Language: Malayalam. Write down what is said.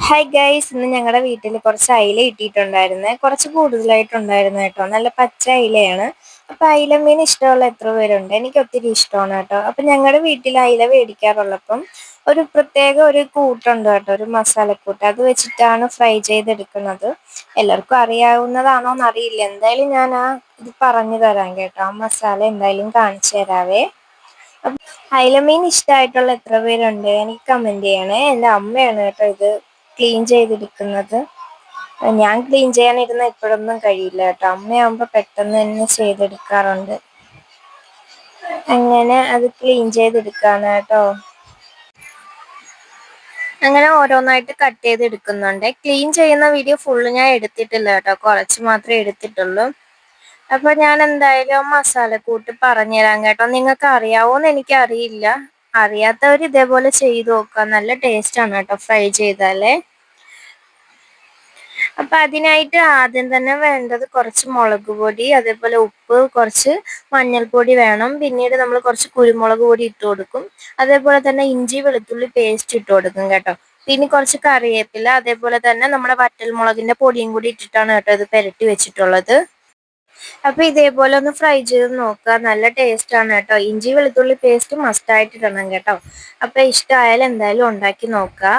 ഹായ് ഗൈസ്, ഇന്ന് ഞങ്ങളുടെ വീട്ടിൽ കുറച്ച് അയില കിട്ടിയിട്ടുണ്ടായിരുന്നേ. കുറച്ച് കൂടുതലായിട്ടുണ്ടായിരുന്നു കേട്ടോ. നല്ല പച്ച അയിലയാണ്. അപ്പൊ അയില മീൻ ഇഷ്ടമുള്ള എത്ര പേരുണ്ട്? എനിക്ക് ഒത്തിരി ഇഷ്ടമാണ് കേട്ടോ. അപ്പൊ ഞങ്ങളുടെ വീട്ടിൽ അയില മേടിക്കാറുള്ളപ്പം ഒരു പ്രത്യേക ഒരു കൂട്ടുണ്ട് കേട്ടോ, ഒരു മസാലക്കൂട്ട്. അത് വെച്ചിട്ടാണ് ഫ്രൈ ചെയ്തെടുക്കുന്നത്. എല്ലാവർക്കും അറിയാവുന്നതാണോ എന്നറിയില്ല. എന്തായാലും ഞാൻ ഇത് പറഞ്ഞു തരാം കേട്ടോ. ആ മസാല എന്തായാലും കാണിച്ചു തരാവേ. അയിലമീൻ ഇഷ്ടമായിട്ടുള്ള എത്ര പേരുണ്ട്? എനിക്ക് കമന്റ് ചെയ്യണേ. എൻ്റെ അമ്മയാണ് കേട്ടോ ഇത് ക്ലീൻ ചെയ്തെടുക്കുന്നത്. ഞാൻ ക്ലീൻ ചെയ്യാനിരുന്ന ഇപ്പോഴൊന്നും കഴിയില്ല കേട്ടോ. അമ്മയാകുമ്പോൾ പെട്ടെന്ന് തന്നെ ചെയ്തെടുക്കാറുണ്ട്. അങ്ങനെ അത് ക്ലീൻ ചെയ്തെടുക്കാണ് കേട്ടോ. അങ്ങനെ ഓരോന്നായിട്ട് കട്ട് ചെയ്തെടുക്കുന്നുണ്ട്. ക്ലീൻ ചെയ്യുന്ന വീഡിയോ ഫുള്ള് ഞാൻ എടുത്തിട്ടില്ല കേട്ടോ, കുറച്ച് മാത്രമേ എടുത്തിട്ടുള്ളൂ. അപ്പൊ ഞാൻ എന്തായാലും മസാലക്കൂട്ട് പറഞ്ഞുതരാം കേട്ടോ. നിങ്ങൾക്ക് അറിയാവോന്ന് എനിക്കറിയില്ല. അറിയാത്തവർ ഇതേപോലെ ചെയ്ത് നോക്കുക. നല്ല ടേസ്റ്റ് ആണ് കേട്ടോ ഫ്രൈ ചെയ്താലേ. അപ്പൊ അതിനായിട്ട് ആദ്യം തന്നെ വേണ്ടത് കുറച്ച് മുളക് പൊടി, അതേപോലെ ഉപ്പ്, കുറച്ച് മഞ്ഞൾപ്പൊടി വേണം. പിന്നീട് നമ്മൾ കുറച്ച് കുരുമുളക് പൊടി ഇട്ട് കൊടുക്കും. അതേപോലെ തന്നെ ഇഞ്ചി വെളുത്തുള്ളി പേസ്റ്റ് ഇട്ട് കൊടുക്കും കേട്ടോ. പിന്നെ കുറച്ച് കറിവേപ്പില, അതേപോലെ തന്നെ നമ്മുടെ വറ്റൽമുളകിന്റെ പൊടിയും കൂടി ഇട്ടിട്ടാണ് കേട്ടോ ഇത് പുരട്ടി വെച്ചിട്ടുള്ളത്. അപ്പൊ ഇതേപോലെ ഒന്ന് ഫ്രൈ ചെയ്ത് നോക്കുക. നല്ല ടേസ്റ്റ് ആണ് കേട്ടോ. ഇഞ്ചി വെളുത്തുള്ളി പേസ്റ്റ് മസ്റ്റ് ആയിട്ട് ഇടണം കേട്ടോ. അപ്പൊ ഇഷ്ടമായാലും എന്തായാലും ഉണ്ടാക്കി നോക്കുക.